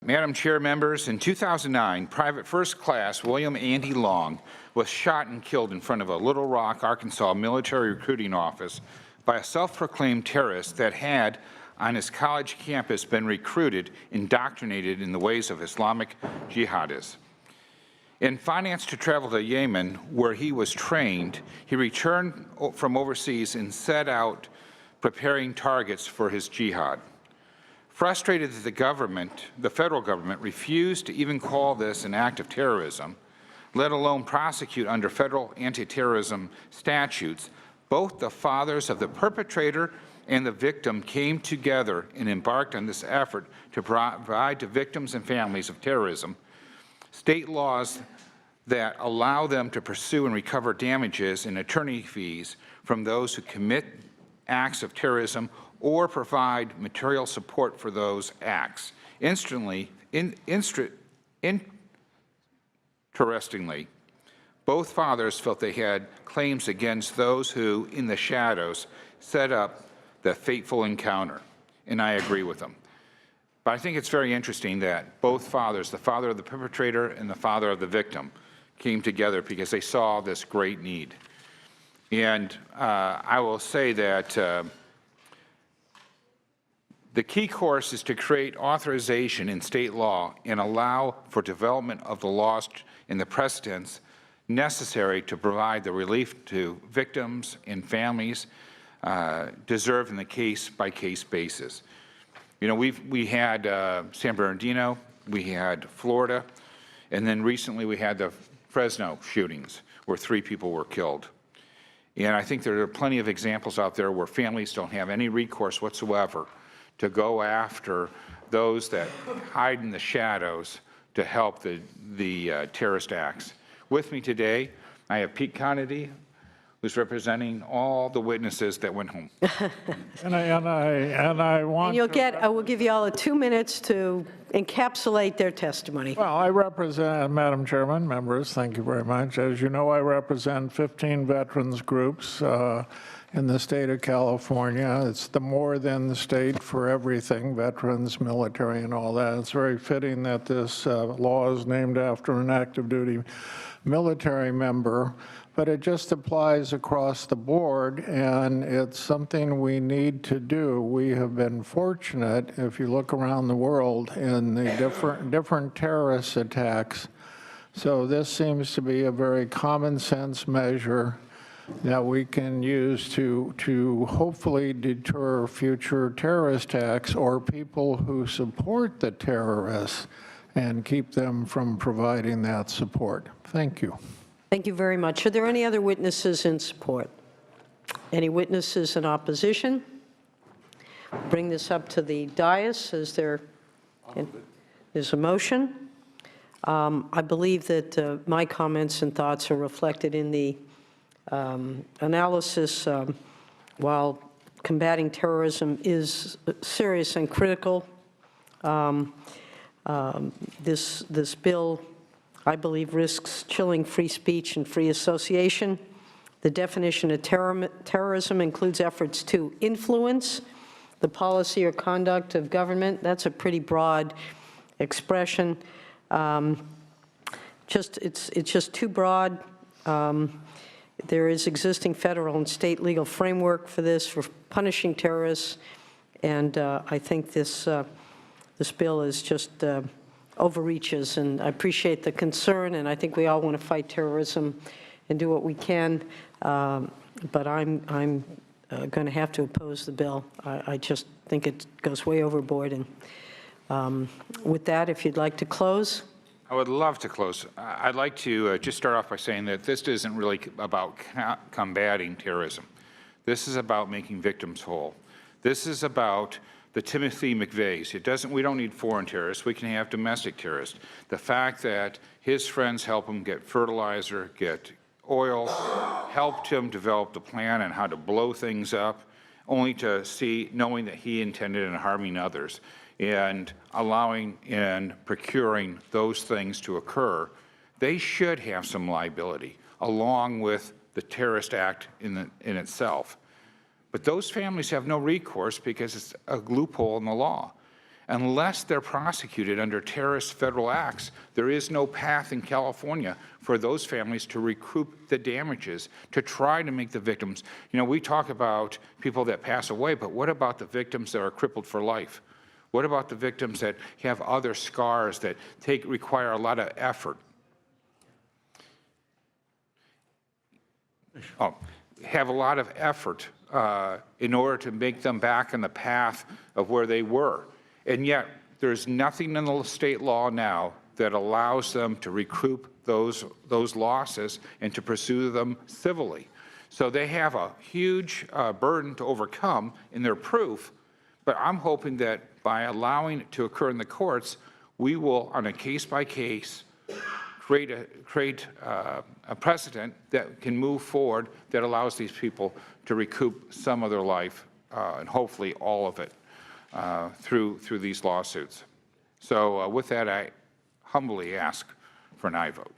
Madam Chair, members, in 2009, Private First Class William Andy Long was shot and killed in front of a Little Rock, Arkansas military recruiting office by a self-proclaimed terrorist that had, on his college campus, been recruited, indoctrinated in the ways of Islamic jihadists. And financed to travel to Yemen, where he was trained, he returned from overseas and set out preparing targets for his jihad. Frustrated that the federal government, refused to even call this an act of terrorism, let alone prosecute under federal anti-terrorism statutes, both the fathers of the perpetrator and the victim came together and embarked on this effort to provide to victims and families of terrorism state laws that allow them to pursue and recover damages and attorney fees from those who commit acts of terrorism or provide material support for those acts. Interestingly, both fathers felt they had claims against those who, in the shadows, set up the fateful encounter, and I agree with them. But I think it's very interesting that both fathers, the father of the perpetrator and the father of the victim, came together because they saw this great need. And I will say that the key course is to create authorization in state law and allow for development of the laws and the precedents necessary to provide the relief to victims and families deserve in the case-by-case basis. You know, we had San Bernardino, we had Florida, and then recently we had the Fresno shootings where 3 people were killed. And I think there are plenty of examples out there where families don't have any recourse whatsoever to go after those that hide in the shadows to help the terrorist acts. With me today, I have Pete Conady, who's representing all the witnesses that went home. And I want. And I will give you all 2 minutes to encapsulate their testimony. Well, I represent, Madam Chairman, members, thank you very much. As you know, I represent 15 veterans groups in the state of California. It's the more than the state for everything, veterans, military, and all that. It's very fitting that this law is named after an active duty military member, but it just applies across the board, and it's something we need to do. We have been fortunate, if you look around the world, in the different terrorist attacks. So this seems to be a very common sense measure that we can use to hopefully deter future terrorist attacks or people who support the terrorists and keep them from providing that support. Thank you. Thank you very much. Are there any other witnesses in support? Any witnesses in opposition? Bring this up to the dais. Is there's a motion? I believe that my comments and thoughts are reflected in the analysis. While combating terrorism is serious and critical, this bill, I believe, risks chilling free speech and free association. The definition of terrorism includes efforts to influence the policy or conduct of government. That's a pretty broad expression. It's just too broad. There is existing federal and state legal framework for this, for punishing terrorists, and I think this bill is just overreaches, and I appreciate the concern, and I think we all want to fight terrorism and do what we can, but I'm going to have to oppose the bill. I just think it goes way overboard, and with that, if you'd like to close. I would love to close. I'd like to just start off by saying that this isn't really about combating terrorism. This is about making victims whole. This is about the Timothy McVeighs. We don't need foreign terrorists. We can have domestic terrorists. The fact that his friends help him get fertilizer, get oil, helped him develop the plan on how to blow things up, only to see, knowing that he intended on harming others, and allowing and procuring those things to occur, they should have some liability, along with the terrorist act in itself. But those families have no recourse because it's a loophole in the law. Unless they're prosecuted under terrorist federal acts, there is no path in California for those families to recoup the damages, to try to make the victims. You know, we talk about people that pass away, but what about the victims that are crippled for life? What about the victims that have other scars that require a lot of effort? Have a lot of effort in order to make them back on the path of where they were. And yet, there's nothing in the state law now that allows them to recoup those losses and to pursue them civilly. So they have a huge burden to overcome in their proof, but I'm hoping that by allowing it to occur in the courts, we will, on a case-by-case, create a precedent that can move forward that allows these people to recoup some of their life, and hopefully all of it, through these lawsuits. So with that, I humbly ask for an aye vote.